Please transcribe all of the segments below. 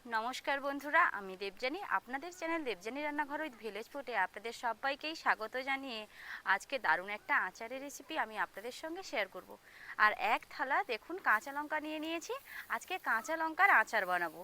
নমস্কার বন্ধুরা, আমি দেবজানি। আপনাদের চ্যানেল দেবজানি রান্নাঘর উইথ ভিলেজ ফুডে আপনাদের সবাইকেই স্বাগত জানিয়ে আজকে দারুণ একটা আচারের রেসিপি আমি আপনাদের সঙ্গে শেয়ার করব। আর এক থালা দেখুন কাঁচা লঙ্কা নিয়ে নিয়েছি। আজকে কাঁচা লঙ্কার আচার বানাবো।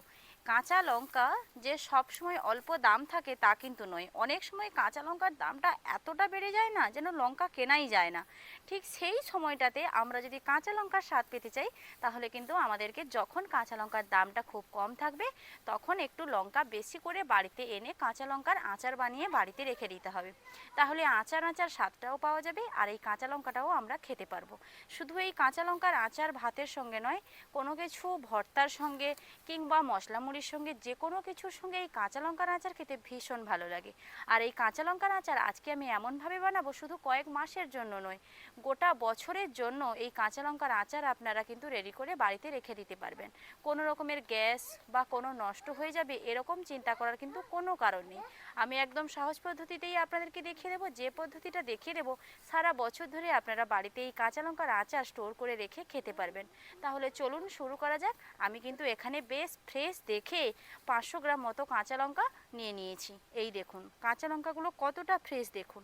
কাঁচা লঙ্কা যে সব সময় অল্প দাম থাকে তা কিন্তু নয়। অনেক সময় কাঁচা লঙ্কার দামটা এতটা বেড়ে যায় না যেন লঙ্কা কেনাই যায় না। ঠিক সেই সময়টাতে আমরা যদি কাঁচা লঙ্কার স্বাদ পেতে চাই তাহলে কিন্তু আমাদেরকে যখন কাঁচা লঙ্কার দামটা খুব কম থাকবে তখন একটু লঙ্কা বেশি করে বাড়িতে এনে কাঁচা লঙ্কার আচার বানিয়ে বাড়িতে রেখে দিতে হবে। তাহলে আচার স্বাদটাও পাওয়া যাবে আর এই কাঁচা লঙ্কাটাও আমরা খেতে পারবো। শুধু এই কাঁচা লঙ্কার আচার ভাতের সঙ্গে নয়, কোনো কিছু ভর্তার সঙ্গে কিংবা মশলা মুড়ির সঙ্গে যে কোনো কিছুর সঙ্গে এই কাঁচা লঙ্কার আচার খেতে ভীষণ ভালো লাগে। আর এই কাঁচা লঙ্কার আচার আজকে আমি এমনভাবে বানাবো, শুধু কয়েক মাসের জন্য নয়, গোটা বছরের জন্য এই কাঁচা লঙ্কার আচার আপনারা কিন্তু রেডি করে বাড়িতে রেখে দিতে পারবেন। কোনো রকমের গ্যাস বা কোনো নষ্ট হয়ে যাবে এরকম চিন্তা করার কিন্তু কোনো কারণ নেই। আমি একদম সহজ পদ্ধতিতেই আপনাদেরকে দেখিয়ে দেবো। যে পদ্ধতিটা দেখিয়ে দেবো সারা বছর ধরে আপনারা বাড়িতে এই কাঁচা লঙ্কার আচার স্টোর করে রেখে খেতে পারবেন। তাহলে চলুন শুরু করা যাক। আমি কিন্তু এখানে বেশ ফ্রেশ দেখে 500 গ্রাম মতো কাঁচা লঙ্কা নিয়ে নিয়েছি। এই দেখুন কাঁচা লঙ্কাগুলো কতটা ফ্রেশ দেখুন।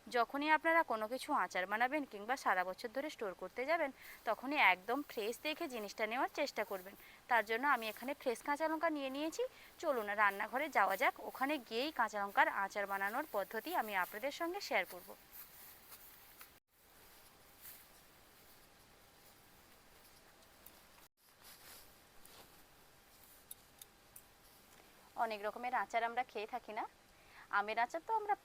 যখনই আপনারা কোনো কিছু আচার বানাবেন কিংবা সারা বছর ধরে স্টোর করতে যাবেন তখনই একদম ফ্রেশ দেখে জিনিসটা নেওয়ার চেষ্টা করবেন। তার জন্য আমি এখানে ফ্রেশ কাঁচা লঙ্কা নিয়ে নিয়েছি। চলুন রান্নাঘরে যাওয়া যাক, ওখানে গিয়েই কাঁচা লঙ্কার আচার বানানোর পদ্ধতি আমি আপনাদের সঙ্গে শেয়ার করব। অনেক রকমের আচার আমরা খেয়ে থাকি না? আমের আচার তো আমরা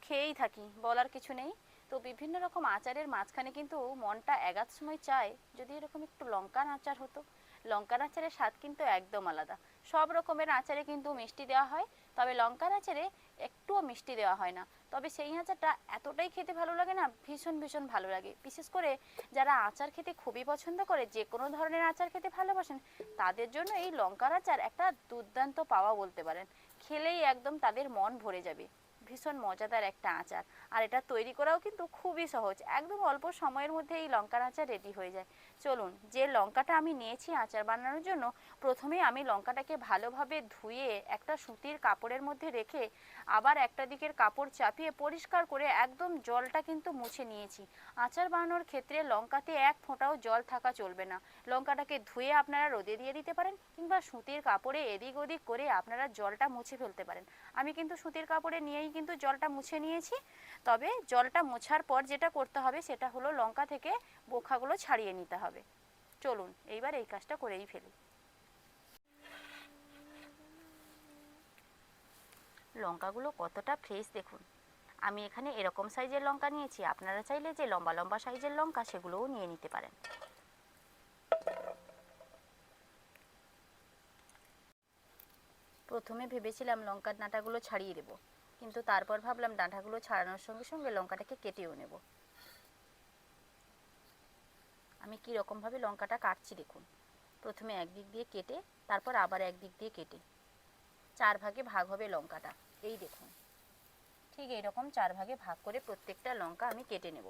খেয়েই থাকি, বলার কিছু নেই। তো বিভিন্ন রকম আচারের মাঝখানে কিন্তু মনটা এগাত সময় চায় যদি এরকম একটু লঙ্কার আচার হতো। লঙ্কার আচারের স্বাদ কিন্তু একদম আলাদা। সব রকমের আচারে কিন্তু মিষ্টি দেওয়া হয়, তবে লঙ্কার আচারে একটুও মিষ্টি দেওয়া হয় না। তবে সেই আচারটা এতটাই খেতে ভালো লাগে না, ভীষণ ভীষণ ভালো লাগে। বিশেষ করে যারা আচার খেতে খুবই পছন্দ করে, যে কোনো ধরনের আচার খেতে ভালোবাসেন, তাদের জন্য এই লঙ্কার আচার একটা দুর্দান্ত পাওয়া বলতে পারেন। খেলেই একদম তাদের মন ভরে যাবে। ভীষণ মজাদার একটা আচার। আর এটা তৈরি করাও কিন্তু খুবই সহজ, একদম অল্প সময়ের মধ্যে এই লঙ্কার আচার রেডি হয়ে যায়। চলুন, যে লঙ্কাটা আমি নিয়েছি আচার বানানোর জন্য, প্রথমে আমি লঙ্কাটাকে ভালোভাবে ধুয়ে একটা সুতির কাপড়ের মধ্যে রেখে আবার একটা দিকের কাপড় চাপিয়ে পরিষ্কার করে একদম জলটা কিন্তু মুছে নিয়েছি। আচার বানানোর ক্ষেত্রে লঙ্কাতে এক ফোঁটাও জল থাকা চলবে না। লঙ্কাটাকে ধুয়ে আপনারা রোদে দিয়ে দিতে পারেন কিংবা সুতির কাপড়ে এদিক ওদিক করে আপনারা জলটা মুছে ফেলতে পারেন। আমি কিন্তু সুতির কাপড়ে নিয়েই কিন্তু জলটা মুছে নিয়েছি। তবে জলটা মোছার পর যেটা করতে হবে সেটা হলো লঙ্কা থেকে বোখাগুলো ছাড়িয়ে নিতে হবে। চলুন এইবার এই কাজটা করেই ফেলি। লঙ্কাগুলো কতটা ফ্রেশ দেখুন। আমি এখানে এরকম সাইজের লঙ্কা নিয়েছি, আপনারা চাইলে যে লম্বা লম্বা সাইজের লঙ্কা সেগুলোও নিয়ে নিতে পারেন। প্রথমে ভেবেছিলাম লঙ্কার ডাঁটাগুলো ছাড়িয়ে দেবো, কিন্তু তারপর ভাবলাম ডাঁটাগুলো ছাড়ানোর সঙ্গে সঙ্গে লঙ্কাটাকে কেটেও নেব। আমি কীরকমভাবে লঙ্কাটা কাটছি দেখুন। প্রথমে একদিক দিয়ে কেটে তারপর আবার একদিক দিয়ে কেটে 4 ভাগে ভাগ হবে লঙ্কাটা। এই দেখুন, ঠিক এইরকম 4 ভাগে ভাগ করে প্রত্যেকটা লঙ্কা আমি কেটে নেব।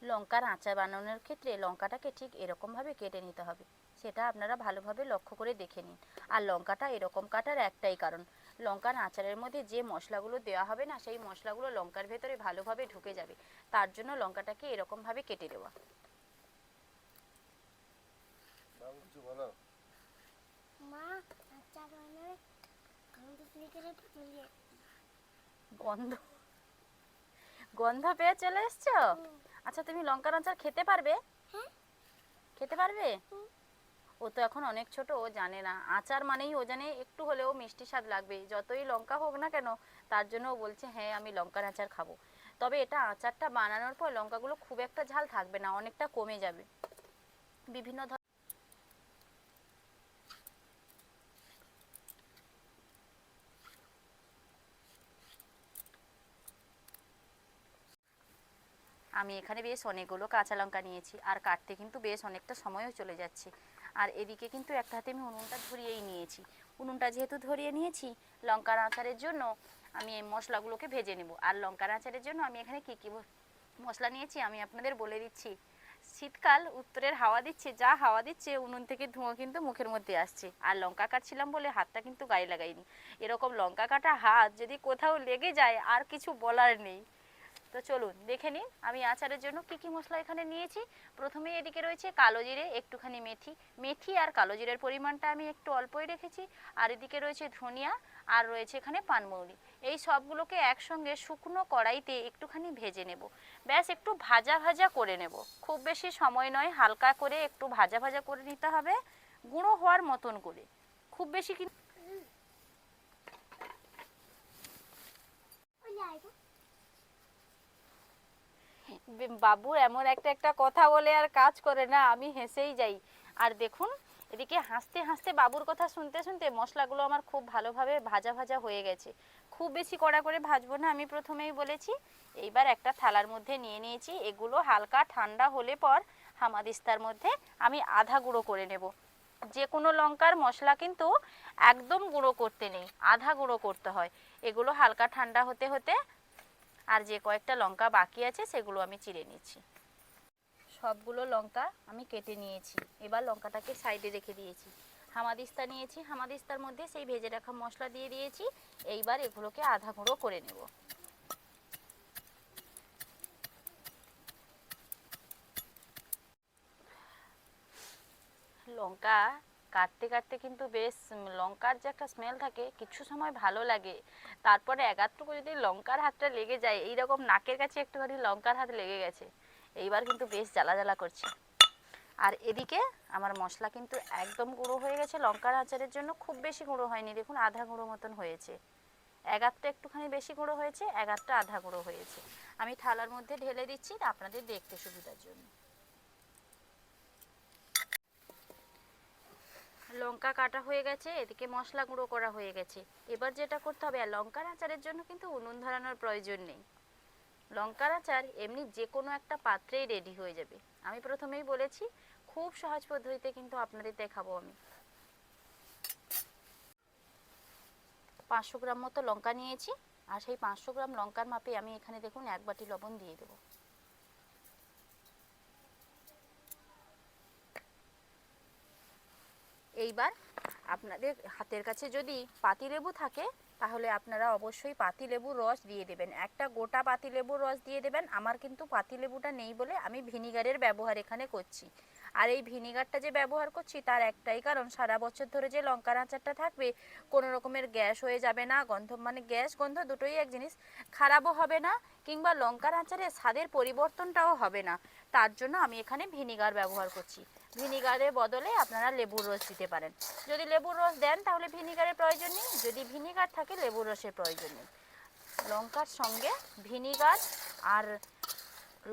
লঙ্কার আচার বানানোর ক্ষেত্রে লঙ্কাটাকে ঠিক এরকমভাবে কেটে নিতে হবে, সেটা আপনারা ভালোভাবে লক্ষ্য করে দেখে নিন। আর লঙ্কাটা এরকম কাটার একটাই কারণ, লঙ্কার আচারের মধ্যে যে মশলাগুলো দেওয়া হবে না সেই মশলাগুলো লঙ্কার ভেতরে ভালোভাবে ঢুকে যাবে। তার জন্য লঙ্কাটাকে এরকমভাবে কেটে দেওয়া। গন্ধ গন্ধ পেয়ে চলে এসছো? আচ্ছা, তুমি লঙ্কার আচার খেতে পারবে? খেতে পারবে? ও তো এখন অনেক ছোট, ও জানে না। আচার মানেই ও জানে একটু হলেও মিষ্টি স্বাদ লাগবে, যতই লঙ্কা হোক না কেন। তার জন্য ও বলছে হ্যাঁ আমি লঙ্কার আচার খাবো। তবে এটা আচারটা বানানোর পর লঙ্কাগুলো খুব একটা ঝাল থাকবে না, অনেকটা কমে যাবে। বিভিন্ন আমি এখানে বেশ অনেকগুলো কাঁচা লঙ্কা নিয়েছি, আর কাটতে কিন্তু বেশ অনেকটা সময়ও চলে যাচ্ছে। আর এদিকে কিন্তু একটা হাতে আমি উনুনটা ধরিয়েই নিয়েছি। উনুনটা যেহেতু ধরিয়ে নিয়েছি, লঙ্কার আচারের জন্য আমি এই মশলাগুলোকে ভেজে নেব। আর লঙ্কার আচারের জন্য আমি এখানে কী কী মশলা নিয়েছি আমি আপনাদের বলে দিচ্ছি। শীতকাল, উত্তরের হাওয়া দিচ্ছে, যা হাওয়া দিচ্ছে উনুন থেকে ধোঁয়া কিন্তু মুখের মধ্যে আসছে। আর লঙ্কা কাটছিলাম বলে হাতটা কিন্তু গায়ে লাগাইনি। এরকম লঙ্কা কাটা হাত যদি কোথাও লেগে যায় আর কিছু বলার নেই। তো চলুন দেখে নিন আমি আচারের জন্য কি কি মশলা এখানে নিয়েছি। প্রথমেই এদিকে রয়েছে কালো জিরে, একটুখানি মেথি আর কালো জিরের পরিমাণটা আমি একটু অল্পই রেখেছি। আর এদিকে রয়েছে ধনিয়া, আর রয়েছে এখানে পানমৌরি। এই সবগুলোকে একসঙ্গে শুকনো কড়াইতে একটুখানি ভেজে নেব। ব্যাস একটু ভাজা ভাজা করে নেব, খুব বেশি সময় নয়, হালকা করে একটু ভাজা ভাজা করে নিতে হবে, গুঁড়ো হওয়ার মতন করে। খুব বেশি কিন্তু বাবু এমন একটা কথা বলে আর কাজ করে না, আমি হেসেই যাই। আর দেখুন এদিকে হাসতে হাসতে বাবুর কথা শুনতে শুনতে মশলাগুলো আমার খুব ভালোভাবে ভাজা ভাজা হয়ে গেছে। খুব বেশি কড়া করে ভাজবো না, আমি প্রথমেই বলেছি। এইবার একটা থালার মধ্যে নিয়ে নিয়েছি। এগুলো হালকা ঠান্ডা হলে পর হামাদিস্তার মধ্যে আমি আধা গুঁড়ো করে নেব। যে কোনো লঙ্কার মশলা কিন্তু একদম গুঁড়ো করতে নেই, আধা গুঁড়ো করতে হয়। এগুলো হালকা ঠান্ডা হতে হতে আর যে কয়েকটা লঙ্কা বাকি আছে সেগুলো আমি চিড়ে নিচ্ছি। সবগুলো লঙ্কা আমি কেটে নিয়েছি। এবার লঙ্কাটাকে সাইডে রেখে দিয়েছি। হামাদিস্তা নিয়েছি, হামাদিস্তার মধ্যে সেই ভেজে রাখা মশলা দিয়ে দিয়েছি। এইবার এগুলোকে আধা গুঁড়ো করে নেব। লঙ্কা কাটতে কাটতে কিন্তু বেশ লঙ্কার যে একটা স্মেল থাকে কিছু সময় ভালো লাগে, তারপরে একাত্তর যদি লঙ্কার হাতটা লেগে যায়, এইরকম নাকের কাছে একটুখানি লঙ্কার হাত লেগে গেছে, এইবার কিন্তু বেশ জ্বালা জ্বালা করছে। আর এদিকে আমার মশলা কিন্তু একদম গুঁড়ো হয়ে গেছে। লঙ্কার আচারের জন্য খুব বেশি গুঁড়ো হয়নি, দেখুন আধা গুঁড়ো মতন হয়েছে। এগারটা একটুখানি বেশি গুঁড়ো হয়েছে, এগারটা আধা গুঁড়ো হয়েছে। আমি থালার মধ্যে ঢেলে দিচ্ছি আপনাদের দেখতে সুবিধার জন্য। লঙ্কা কাটা হয়ে গেছে, এদিকে মশলা গুঁড়ো করা হয়ে গেছে। এবার যেটা করতে হবে, লঙ্কার আচারের জন্য কিন্তু উনুন ধরানোর প্রয়োজন নেই। লঙ্কার আচার এমনি যে কোনো একটা পাত্রেই রেডি হয়ে যাবে। আমি প্রথমেই বলেছি খুব সহজ পদ্ধতিতে কিন্তু আপনাদের দেখাবো আমি। 500 গ্রাম মতো লঙ্কা নিয়েছি, আর সেই 500 গ্রাম লঙ্কার মাপে আমি এখানে দেখুন 1 বাটি লবণ দিয়ে দেবো। এইবার আপনাদের হাতের কাছে যদি পাতিলেবু থাকে তাহলে আপনারা অবশ্যই পাতিলেবুর রস দিয়ে দেবেন। একটা গোটা পাতিলেবুর রস দিয়ে দেবেন। আমার কিন্তু পাতিলেবুটা নেই বলে আমি ভিনিগারের ব্যবহার এখানে করছি। আর এই ভিনিগারটা যে ব্যবহার করছি তার একটাই কারণ, সারা বছর ধরে যে লঙ্কার আচারটা থাকবে কোনো রকমের গ্যাস হয়ে যাবে না, গন্ধ মানে গ্যাস গন্ধ দুটোই এক জিনিস, খারাপও হবে না, কিংবা লঙ্কার আচারের স্বাদের পরিবর্তনটাও হবে না। তার জন্য আমি এখানে ভিনিগার ব্যবহার করছি। ভিনিগারের বদলে আপনারা লেবুর রস দিতে পারেন। যদি লেবুর রস দেন তাহলে ভিনিগারের প্রয়োজন নেই, যদি ভিনিগার থাকে লেবুর রসের প্রয়োজন নেই। লঙ্কার সঙ্গে ভিনিগার আর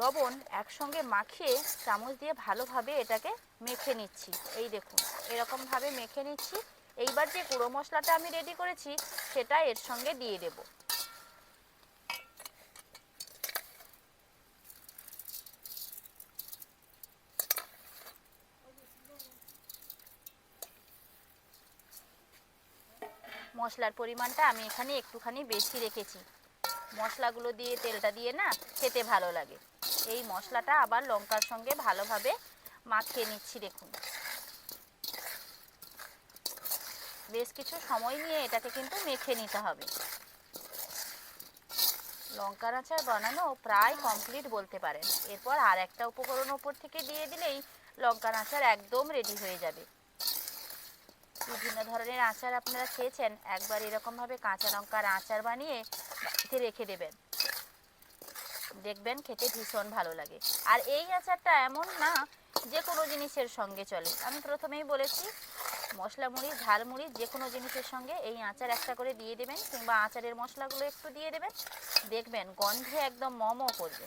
লবণ একসঙ্গে মাখিয়ে চামচ দিয়ে ভালোভাবে এটাকে মেখে নিচ্ছি। এই দেখুন এরকমভাবে মেখে নিচ্ছি। এইবার যে গুঁড়ো মশলাটা আমি রেডি করেছি সেটা এর সঙ্গে দিয়ে দেব। মশলার পরিমাণটা আমি এখানে একটুখানি বেশি রেখেছি। মশলাগুলো দিয়ে তেলটা দিয়ে না খেতে ভালো লাগে। এই মশলাটা আবার লঙ্কার সঙ্গে ভালোভাবে মাখিয়ে নিচ্ছি। দেখুন বেশ কিছু সময় নিয়ে এটাকে কিন্তু মেখে নিতে হবে। লঙ্কার আচার বানানো প্রায় কমপ্লিট বলতে পারেন। এরপর আর একটা উপকরণ ওপর থেকে দিয়ে দিলেই লঙ্কার আচার একদম রেডি হয়ে যাবে। বিভিন্ন ধরনের আচার আপনারা খেয়েছেন, একবার এরকমভাবে কাঁচা লঙ্কার আচার বানিয়ে বাড়িতে রেখে দেবেন, দেখবেন খেতে ভীষণ ভালো লাগে। আর এই আচারটা এমন না যে কোনো জিনিসের সঙ্গে চলে। আমি প্রথমেই বলেছি মশলা মুড়ি, ঝাল মুড়ি যে কোনো জিনিসের সঙ্গে এই আচার একটা করে দিয়ে দেবেন, কিংবা আচারের মশলাগুলো একটু দিয়ে দেবেন, দেখবেন গন্ধে একদম মমো করবে।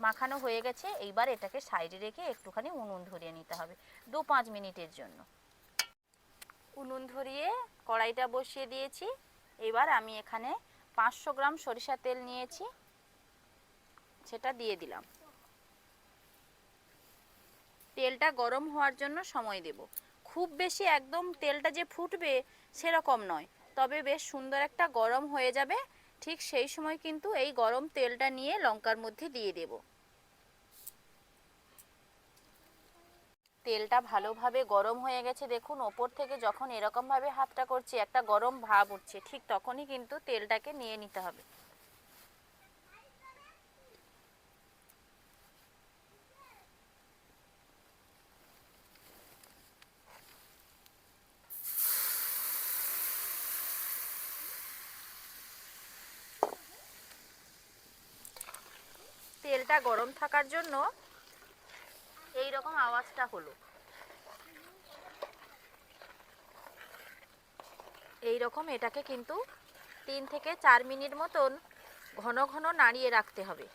মাখানো হয়ে গেছে, এইবার এটাকে সাইডে রেখে একটুখানি উনুন ধরিয়ে নিতে হবে 2-5 মিনিটের জন্য। উনুন ধরিয়ে কড়াইটা বসিয়ে দিয়েছি। এবার আমি এখানে 500 গ্রাম সরিষার তেল নিয়েছি, সেটা দিয়ে দিলাম। তেলটা গরম হওয়ার জন্য সময় দেব। খুব বেশি একদম তেলটা যে ফুটবে সেরকম নয়, তবে বেশ সুন্দর একটা গরম হয়ে যাবে। ঠিক সেই সময় কিন্তু এই গরম তেলটা নিয়ে লঙ্কার মধ্যে দিয়ে দেব। তেলটা ভালোভাবে গরম হয়ে গেছে, দেখুন ওপর থেকে যখন এরকমভাবে হাতটা করছি একটা গরম ভাব উঠছে, ঠিক তখনই কিন্তু তেলটাকে নিয়ে নিতে হবে। তেলটা গরম থাকার জন্য এই রকম আওয়াজটা হলো। এই রকম এটাকে কিন্তু 3 থেকে 4 মিনিট মতন ঘন ঘন নাড়িয়ে রাখতে হবে।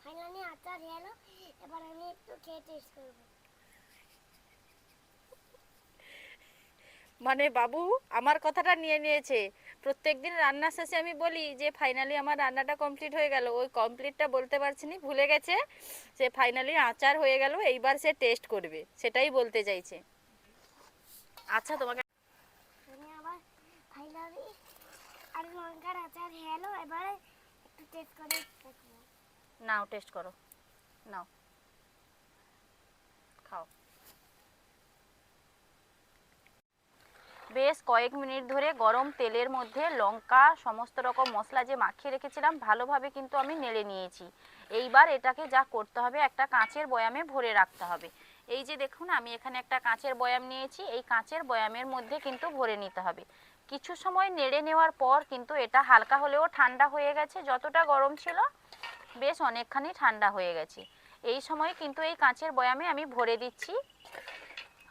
ফাইনালি আচার হলো, এবার আমি একটু খেয়ে টেস্ট করব। মানে বাবু আমার কথাটা নিয়ে নিয়েছে। প্রত্যেকদিন রান্না শেষে আমি বলি যে ফাইনালি আমার রান্নাটা কমপ্লিট হয়ে গেল, ওই কমপ্লিটটা বলতে পারছি না, ভুলে গেছে যে ফাইনালি আচার হয়ে গেল, এইবার সে টেস্ট করবে, সেটাই বলতে চাইছে। আচ্ছা তোমাকে আমি আবার ফাইনালি আর লঙ্কার আচার হলো, এবারে একটু টেস্ট করে দেখব। নাও টেস্ট করো, নাও খাও। বেশ কয়েক মিনিট ধরে গরম তেলের মধ্যে লঙ্কা সমস্ত রকম মশলা যে মাখিয়ে রেখেছিলাম ভালোভাবে কিন্তু আমি নেড়ে নিয়েছি। এইবার এটাকে যা করতে হবে, একটা কাঁচের বয়ামে ভরে রাখতে হবে। এই যে দেখুন আমি এখানে একটা কাঁচের বয়াম নিয়েছি, এই কাঁচের বয়ামের মধ্যে কিন্তু ভরে নিতে হবে। কিছু সময় নেড়ে নেওয়ার পর কিন্তু এটা হালকা হলেও ঠান্ডা হয়ে গেছে, যতটা গরম ছিল বেশ অনেকখানি ঠান্ডা হয়ে গেছে। এই সময় কিন্তু এই কাঁচের বয়ামে আমি ভরে দিচ্ছি,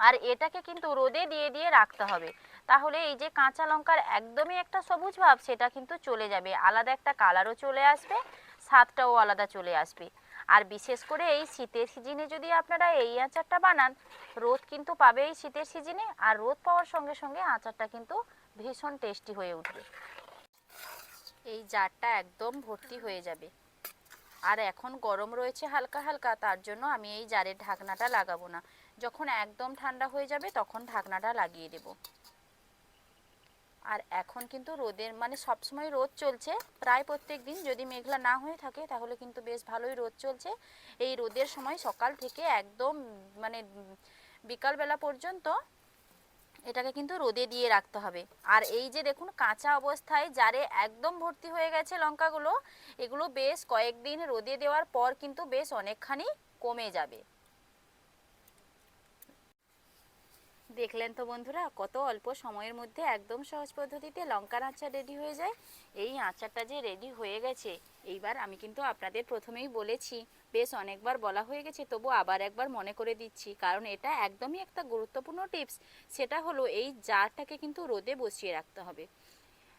আর এটাকে কিন্তু রোদে দিয়ে দিয়ে রাখতে হবে। তাহলে এই যে কাঁচা লঙ্কার একদমই একটা সবুজ ভাব সেটা কিন্তু চলে যাবে, আলাদা একটা কালারও চলে আসবে, স্বাদটাও আলাদা চলে আসবে। আর বিশেষ করে এই শীতের সিজনে যদি আপনারা এই আচারটা বানান, রোদ কিন্তু পাবে এই শীতের সিজনে, আর রোদ পাওয়ার সঙ্গে সঙ্গে আচারটা কিন্তু ভীষণ টেস্টি হয়ে উঠবে। এই জারটা একদম ভর্তি হয়ে যাবে। আর এখন গরম রয়েছে হালকা হালকা, তার জন্য আমি এই জারের ঢাকনাটা লাগাবো না, যখন একদম ঠান্ডা হয়ে যাবে তখন ঢাকনাটা লাগিয়ে দেব। আর এখন কিন্তু রোদের মানে সবসময় রোদ চলছে, প্রায় প্রত্যেক দিন, যদি মেঘলা না হয়ে থাকে তাহলে কিন্তু বেশ ভালোই রোদ চলছে। এই রোদের সময় সকাল থেকে একদম মানে বিকালবেলা পর্যন্ত এটাকে কিন্তু রোদে দিয়ে রাখতে হবে। আর এই যে দেখুন কাঁচা অবস্থায় জারে একদম ভর্তি হয়ে গেছে লঙ্কাগুলো, এগুলো বেশ কয়েকদিন রোদে দেওয়ার পর কিন্তু বেশ অনেকখানি কমে যাবে। দেখলেন তো বন্ধুরা, কত অল্প সময়ের মধ্যে একদম সহজ পদ্ধতিতে লঙ্কার আচার রেডি হয়ে যায়। এই আচারটা যে রেডি হয়ে গেছে, এইবার আমি কিন্তু আপনাদের প্রথমেই বলেছি, বেশ অনেকবার বলা হয়ে গেছে, তবু আবার একবার মনে করে দিচ্ছি, কারণ এটা একদমই একটা গুরুত্বপূর্ণ টিপস। সেটা হলো এই জারটাকে কিন্তু রোদে বসিয়ে রাখতে হবে।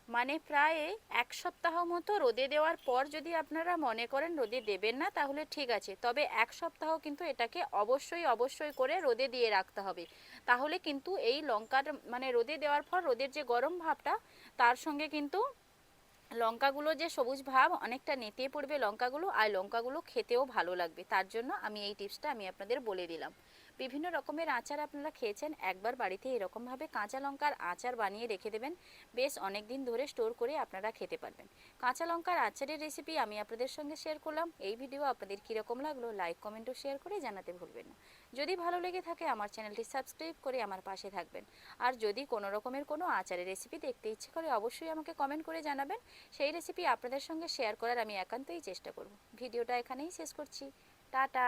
মানে প্রায় 1 সপ্তাহ মতো রোদে দেওয়ার পর যদি আপনারা মনে করেন রোদে দেবেন না, তাহলে ঠিক আছে, তবে 1 সপ্তাহ কিন্তু এটাকে অবশ্যই অবশ্যই করে রোদে দিয়ে রাখতে হবে। তাহলে কিন্তু এই লঙ্কার মানে রোদে দেওয়ার পর রোদের যে গরম ভাবটা, তার সঙ্গে কিন্তু লঙ্কাগুলো যে সবুজ ভাব অনেকটা নেতিয়ে পড়বে লঙ্কাগুলো, আর লঙ্কাগুলো খেতেও ভালো লাগবে। তার জন্য আমি এই টিপসটা আমি আপনাদের বলে দিলাম। বিভিন্ন রকমের আচার আপনারা খেয়েছেন, একবার বাড়িতে এরকমভাবে কাঁচা লঙ্কার আচার বানিয়ে রেখে দেবেন, বেশ অনেক দিন ধরে স্টোর করে আপনারা খেতে পারবেন। কাঁচা লঙ্কার আচারের রেসিপি আমি আপনাদের সঙ্গে শেয়ার করলাম। এই ভিডিও আপনাদের কীরকম লাগলো লাইক কমেন্ট ও শেয়ার করে জানাতে ভুলবেন না। যদি ভালো লেগে থাকে আমার চ্যানেলটি সাবস্ক্রাইব করে আমার পাশে থাকবেন। আর যদি কোনো রকমের কোনো আচারের রেসিপি দেখতে ইচ্ছে করে অবশ্যই আমাকে কমেন্ট করে জানাবেন, সেই রেসিপি আপনাদের সঙ্গে শেয়ার করার আমি একান্তই চেষ্টা করব। ভিডিওটা এখানেই শেষ করছি। টাটা।